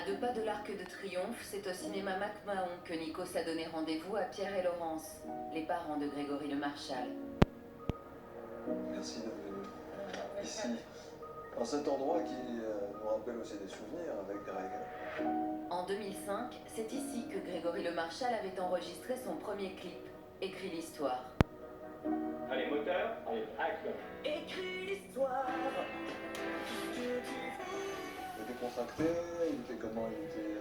2 pas de l'Arc de Triomphe, c'est au cinéma MacMahon que Nikos a donné rendez-vous à Pierre et Laurence, les parents de Grégory Le Marchal. Merci d'être venu ici, dans cet endroit qui nous rappelle aussi des souvenirs avec Greg. En 2005, c'est ici que Grégory Le Marchal avait enregistré son premier clip, Écris l'histoire. Allez, moteur, allez, action. Écris l'histoire. Il était contracté, il était comment? Il était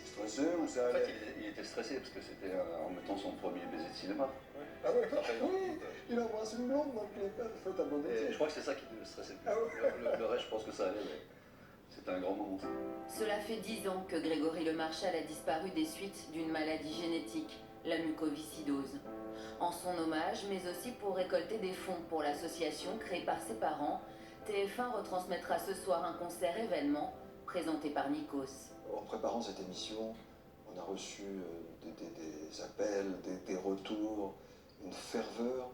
stressé ou ça En allait? fait, il était stressé parce que c'était en mettant son premier baiser de cinéma. Ah ouais, oui, il embrasse une blonde dans le clip, faites abandonner. Et je crois que c'est ça qui le stressait le plus. Ah ouais. Le reste, je pense que ça allait, mais c'était un grand moment. Cela fait 10 ans que Grégory Le Marchal a disparu des suites d'une maladie génétique, la mucoviscidose. En son hommage, mais aussi pour récolter des fonds pour l'association créée par ses parents, TF1 retransmettra ce soir un concert événement présenté par Nikos. En préparant cette émission, on a reçu des appels, des retours, une ferveur.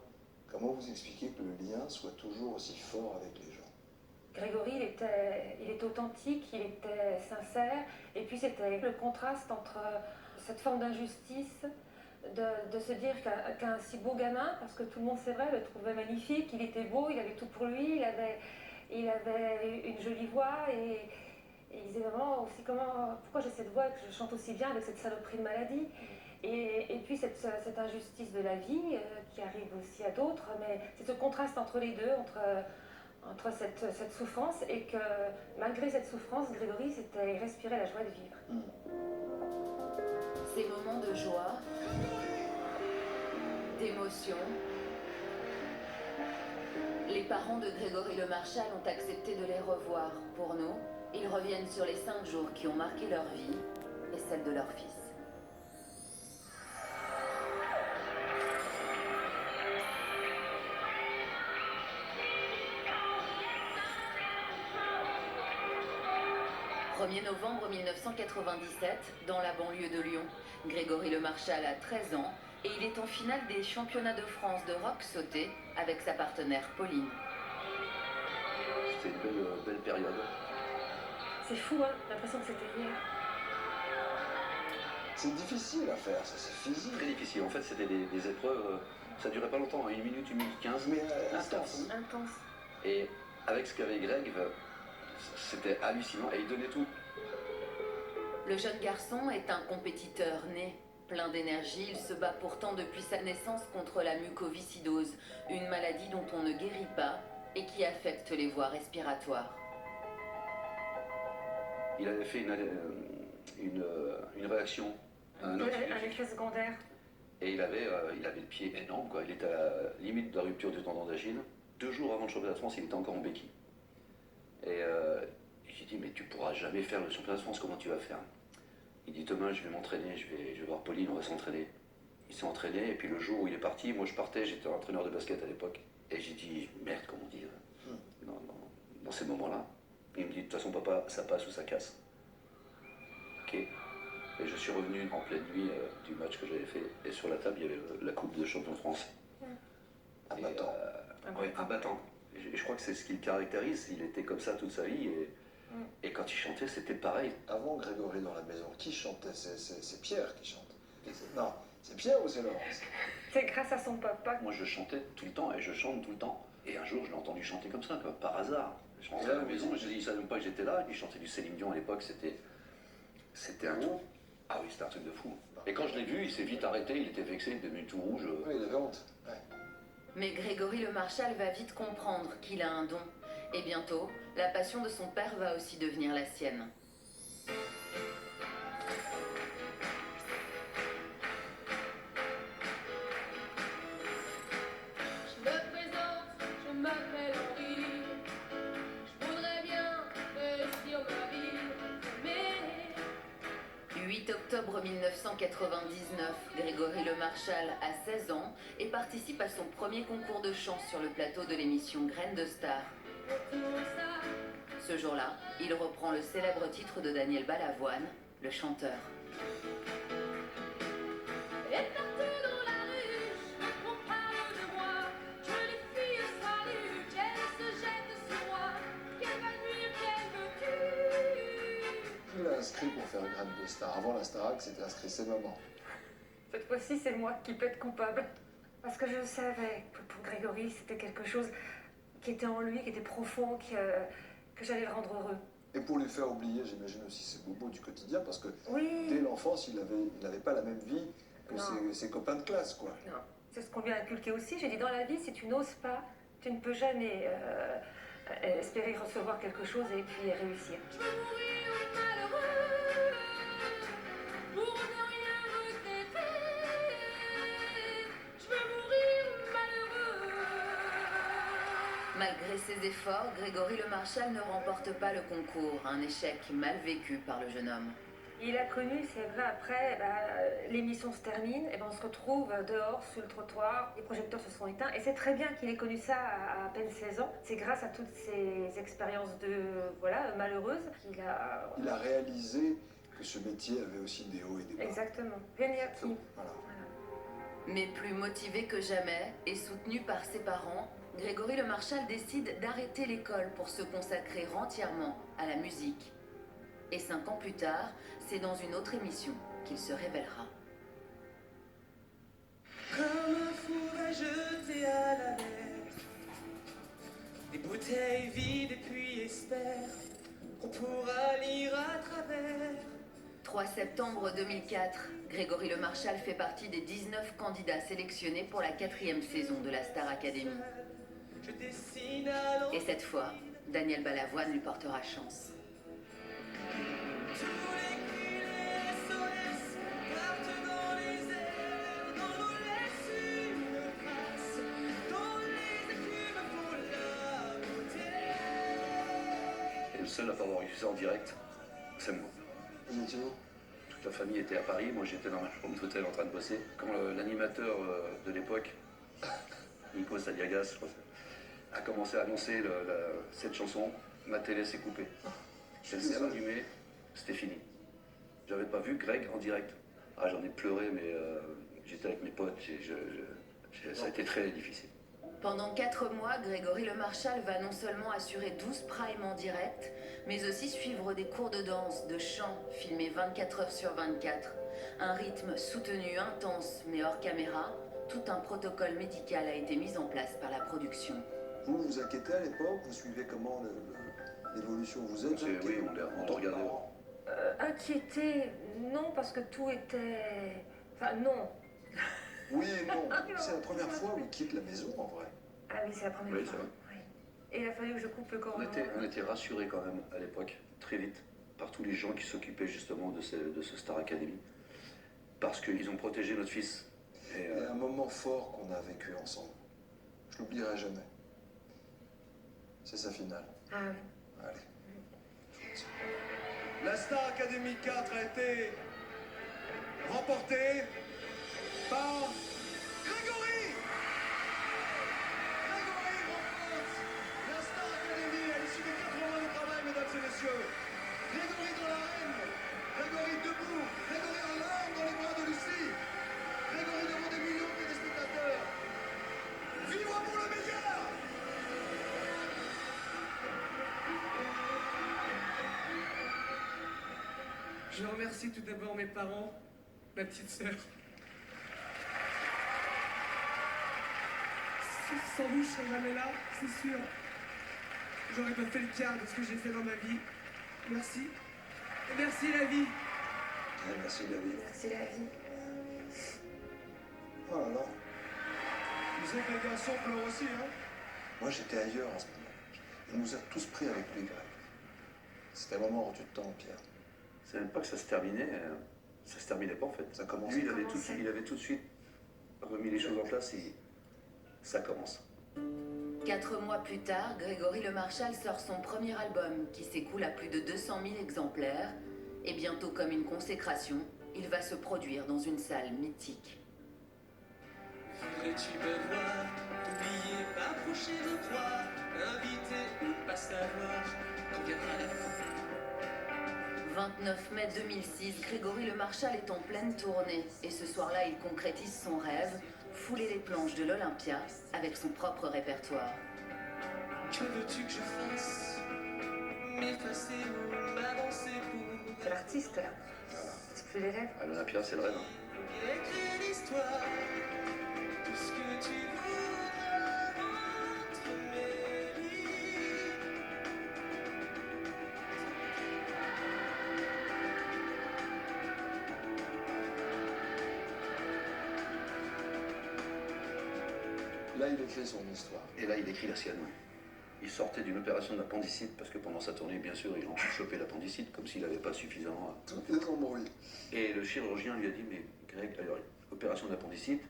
Comment vous expliquez que le lien soit toujours aussi fort avec les gens? Grégory, il était authentique, il était sincère, et puis c'était le contraste entre cette forme d'injustice, de se dire qu'un si beau gamin, parce que tout le monde, c'est vrai, le trouvait magnifique, il était beau, il avait tout pour lui, il avait une jolie voix, et il disait vraiment aussi pourquoi j'ai cette voix, que je chante aussi bien avec cette saloperie de maladie. Et puis cette injustice de la vie qui arrive aussi à d'autres, mais c'est ce contraste entre les deux, entre cette souffrance, et que malgré cette souffrance, Grégory, il respirait la joie de vivre. Ces moments de joie, d'émotion, les parents de Grégory Le Marchal ont accepté de les revoir. Pour nous, ils reviennent sur les 5 jours qui ont marqué leur vie et celle de leur fils. « 1er novembre 1997, dans la banlieue de Lyon, Grégory Le Marchal a 13 ans et il est en finale des championnats de France de rock sauté avec sa partenaire Pauline. C'était une belle période. C'est fou, hein, l'impression que c'était hier. C'est difficile à faire, ça, c'est physique. Très difficile. En fait, c'était des épreuves, ça durait pas longtemps, 1 minute, 1 minute 15, Mais intense. Intense. Et avec ce qu'avait Greg, c'était hallucinant et il donnait tout. Le jeune garçon est un compétiteur né. Plein d'énergie, il se bat pourtant depuis sa naissance contre la mucoviscidose, une maladie dont on ne guérit pas et qui affecte les voies respiratoires. Il avait fait une réaction à un Un antibiotique. effet secondaire. Et il avait le pied énorme, quoi. Il était à la limite de la rupture du tendon d'Achille. 2 jours avant le championnat de France, il était encore en béquille. Et j'ai dit, mais tu pourras jamais faire le championnat de France, comment tu vas faire? Il dit, demain je vais m'entraîner, je vais voir Pauline, on va s'entraîner. Il s'est entraîné, et puis le jour où il est parti, moi je partais, j'étais entraîneur de basket à l'époque. Et j'ai dit, merde, comment dire, dans ces moments-là. Il me dit, de toute façon papa, ça passe ou ça casse. Ok. Et je suis revenu en pleine nuit du match que j'avais fait, et sur la table il y avait la coupe de champion de France. Un battant. Oui, un battant. Et je crois que c'est ce qui le caractérise, il était comme ça toute sa vie, et quand il chantait, c'était pareil. Avant Grégory dans la maison, qui chantait? C'est Pierre qui chante. Non, c'est Pierre ou c'est Laurence? C'est grâce à son papa. Moi je chantais tout le temps, et je chante tout le temps. Et un jour, je l'ai entendu chanter comme ça, quoi, par hasard. Je rentrais à la maison, et je dis, il savait même pas que j'étais là, et puis il chantait du Céline Dion à l'époque, c'était un truc. Ah oui, c'était un truc de fou. Et quand je l'ai vu, il s'est vite arrêté, il était vexé, il était devenu tout rouge. Oui, il avait honte. Ouais. Mais Grégory Le Marchal va vite comprendre qu'il a un don. Et bientôt, la passion de son père va aussi devenir la sienne. Je me présente, je m'appelle Henri. Je voudrais bien réussir ma vie, mais 8 octobre 1999, Grégory Le Marchal a 16 ans et participe à son premier concours de chant sur le plateau de l'émission Graines de Star. tout ça, Ce jour-là, il reprend le célèbre titre de Daniel Balavoine, Le Chanteur. et partout dans la rue, on parle de moi. Jolie fille salut, qu'elle se jette sur moi, qu'elle va nuire, qu'elle me tue. inscrit pour faire Graines de Star. Avant la Starac, c'était inscrit c'est maman. Cette fois-ci, c'est moi qui plaide coupable. Parce que je savais que pour Grégory, c'était quelque chose qui était en lui, qui était profond, que j'allais le rendre heureux. Et pour lui faire oublier, j'imagine aussi ses bobos du quotidien, parce que Oui. dès l'enfance, il n'avait pas la même vie que Non. ses copains de classe, quoi. Non, c'est ce qu'on lui a inculqué aussi. J'ai dit, dans la vie, si tu n'oses pas, tu ne peux jamais espérer recevoir quelque chose et puis réussir. Je veux mourir malheureux pour ne rien regretter. Je veux mourir malheureux. Malgré ses efforts, Grégory Le Marchal ne remporte pas le concours, un échec mal vécu par le jeune homme. Il a connu, c'est vrai, après, l'émission se termine, et ben on se retrouve dehors, sur le trottoir, les projecteurs se sont éteints, et c'est très bien qu'il ait connu ça à peine 16 ans. C'est grâce à toutes ces expériences malheureuses qu'il a... Il a réalisé que ce métier avait aussi des hauts et des bas. Exactement. Génial. Voilà. Mais plus motivé que jamais et soutenu par ses parents, Grégory Le Marchal décide d'arrêter l'école pour se consacrer entièrement à la musique. Et 5 ans plus tard, c'est dans une autre émission qu'il se révélera. Comme un fourré jeté à la mer, des bouteilles vides et puis espère qu'on pourra lire à travers. 3 septembre 2004, Grégory Le Marchal fait partie des 19 candidats sélectionnés pour la 4e saison de la Star Academy. Je dessine à Et cette fois, Daniel Balavoine lui portera chance. tous les cris, les SOS partent dans les airs, dans nos laissent une trace, dans les écumes pour la beauté. Et le seul à pas avoir eu ça en direct, c'est moi. Vous étiez où? Toute la famille était à Paris, moi j'étais dans ma chambre d'hôtel en train de bosser. Quand l'animateur de l'époque, Nico Saliagas, je crois, a commencé à annoncer cette chanson, ma télé s'est coupée. Elle s'est rallumée, c'était fini. J'avais pas vu Greg en direct. Ah, j'en ai pleuré, mais j'étais avec mes potes, ça a été très difficile. Pendant 4 mois, Grégory Le Marchal va non seulement assurer 12 primes en direct, mais aussi suivre des cours de danse, de chant, filmés 24 heures sur 24. Un rythme soutenu, intense, mais hors caméra, tout un protocole médical a été mis en place par la production. Vous vous inquiétez à l'époque? Vous suivez comment l'évolution? Vous êtes Oui, on regardait. Inquiété, non, parce que tout était... Enfin, non. Oui et non. C'est la première fois où il quitte la maison, en vrai. Ah oui, c'est la première Oui, fois. c'est vrai. Oui. Et il a fallu que je coupe le cordon. On était rassurés quand même à l'époque, très vite, par tous les gens qui s'occupaient justement de ce Star Academy. Parce qu'ils ont protégé notre fils. Et, Il y a un moment fort qu'on a vécu ensemble. Je l'oublierai jamais. C'est sa finale. Ah oui. Allez. La Star Academy 4 a été remportée par Grégory. Grégory remporte la Star Academy à l'issue de 4 mois de travail, mesdames et messieurs. Grégory dans l'arène, Grégory debout, Grégory en larmes dans les bras de Lucie, Grégory devant des millions de téléspectateurs. Vivre pour le meilleur. Je remercie tout d'abord mes parents, ma petite sœur. Sans vous, je serais jamais là, c'est sûr. J'aurais pas fait le quart de ce que j'ai fait dans ma vie. Merci. Et merci la vie. Merci David. Merci la vie. Oh là là. Vous savez que les garçons pleurent aussi, hein? Moi j'étais ailleurs à ce moment-là. Il nous a tous pris avec lui, Greg. C'était un moment hors du temps, Pierre. c'est même pas que ça se terminait, ça se terminait pas en fait. Ça commence. Lui, il avait tout de suite remis les choses en place et ça commence. 4 mois plus tard, Grégory Le Marchal sort son premier album qui s'écoule à plus de 200 000 exemplaires. Et bientôt, comme une consécration, il va se produire dans une salle mythique. Voudrais-tu me voir, t'oublier, m'approcher de toi, inviter ou pas savoir, quand viendra la fin. 29 mai 2006, Grégory Le Marchal est en pleine tournée. Et ce soir-là, il concrétise son rêve, fouler les planches de l'Olympia avec son propre répertoire. Que veux-tu que je fasse? M'effacer ou m'avancer pour... C'est l'artiste artiste là. C'est plus les rêves. À l'Olympia, c'est le rêve. Hein. Écris l'histoire, tout ce que tu voudras entre mes lignes. Là, il écrit son histoire. Et là, il écrit la sienne. Il sortait d'une opération d'appendicite, parce que pendant sa tournée, bien sûr, il a chopé l'appendicite, comme s'il n'avait pas suffisamment. Tout est embrouillé. Et le chirurgien lui a dit, mais Greg, alors, opération d'appendicite,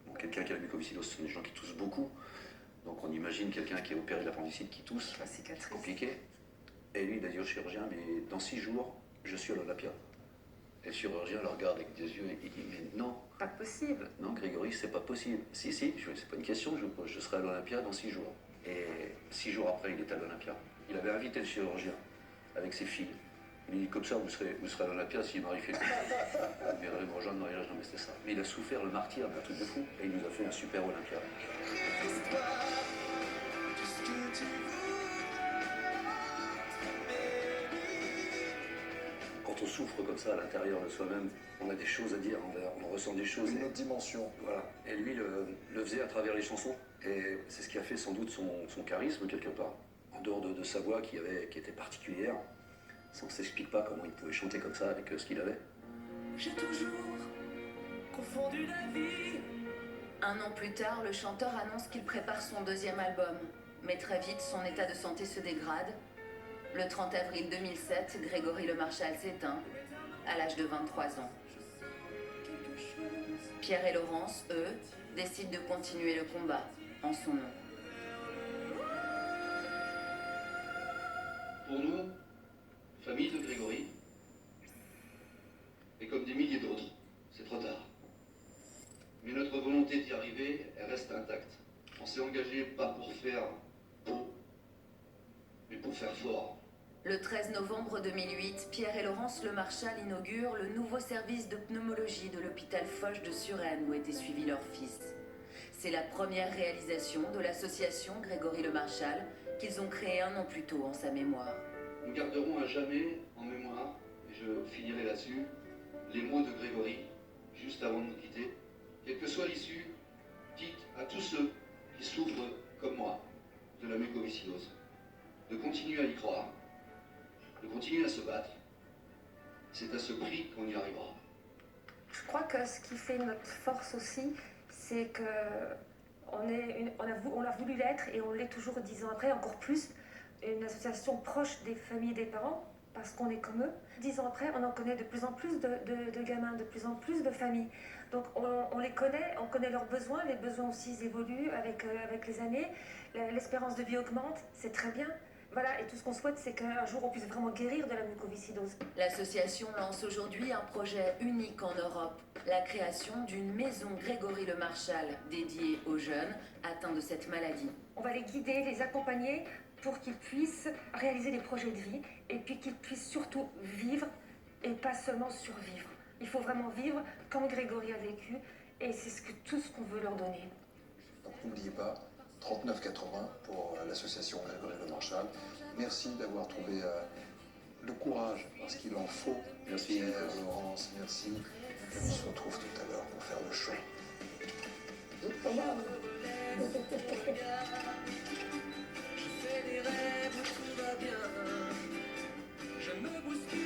bon, quelqu'un qui a la mucoviscidose, ce sont des gens qui toussent beaucoup. Donc on imagine quelqu'un qui a opéré l'appendicite qui tousse, La c'est cicatrice. compliqué. Et lui, il a dit au chirurgien, mais dans 6 jours, je suis à l'Olympia. Et le chirurgien le regarde avec des yeux et il dit, mais non, Pas possible. non, Grégory, c'est pas possible. Si, c'est pas une question, je serai à l'Olympia dans 6 jours. Et 6 jours après, il est à l'Olympia. Il avait invité le chirurgien avec ses filles. Il lui dit, comme ça, vous serez à l'Olympia si Marie fait tout. Vous viendrez me rejoindre, mariage, non mais c'était ça. Mais il a souffert le martyre d'un truc de fou. Et il nous a fait un super Olympia. Écris l'histoire, tout ce que tu voudras entre mes lignes. Quand on souffre comme ça à l'intérieur de soi-même, on a des choses à dire, on ressent des choses. Une Et, autre dimension. voilà. Et lui le faisait à travers les chansons. Et c'est ce qui a fait sans doute son charisme quelque part. En dehors de sa voix qui était particulière, ça ne s'explique pas comment il pouvait chanter comme ça avec ce qu'il avait. J'ai toujours confondu la vie. Un an plus tard, le chanteur annonce qu'il prépare son deuxième album. Mais très vite, son état de santé se dégrade. Le 30 avril 2007, Grégory Le Marchal s'éteint à l'âge de 23 ans. Pierre et Laurence, eux, décident de continuer le combat en son nom. Pour nous, famille de Grégory, et comme des milliers d'autres, c'est trop tard. Mais notre volonté d'y arriver, elle reste intacte. On s'est engagé pas pour faire beau, mais pour faire fort. Le 13 novembre 2008, Pierre et Laurence Le Marchal inaugurent le nouveau service de pneumologie de l'hôpital Foch de Suresnes où était suivi leur fils. C'est la première réalisation de l'association Grégory Le Marchal qu'ils ont créée un an plus tôt en sa mémoire. Nous garderons à jamais en mémoire, et je finirai là-dessus, les mots de Grégory, juste avant de nous quitter. Quelle que soit l'issue, dites à tous ceux qui souffrent, comme moi, de la mucoviscidose, de continuer à y croire, de continuer à se battre. C'est à ce prix qu'on y arrivera. Je crois que ce qui fait notre force aussi, c'est que on a voulu l'être et on l'est toujours 10 ans après, encore plus, une association proche des familles et des parents, parce qu'on est comme eux. 10 ans après, on en connaît de plus en plus de gamins, de plus en plus de familles. Donc on les connaît, on connaît leurs besoins, les besoins aussi ils évoluent avec les années, l'espérance de vie augmente, c'est très bien. Voilà, et tout ce qu'on souhaite, c'est qu'un jour on puisse vraiment guérir de la mucoviscidose. L'association lance aujourd'hui un projet unique en Europe, la création d'une maison Grégory Le Marchal dédiée aux jeunes atteints de cette maladie. On va les guider, les accompagner pour qu'ils puissent réaliser des projets de vie et puis qu'ils puissent surtout vivre et pas seulement survivre. Il faut vraiment vivre comme Grégory a vécu et c'est tout ce qu'on veut leur donner. Donc n'oubliez pas, 39,80 pour l'association Grégory Le Marchal. Merci d'avoir trouvé le courage, parce qu'il en faut. Merci. Pierre, Laurence, merci. Et on se retrouve tout à l'heure pour faire le show. Je fais des rêves où tout va bien.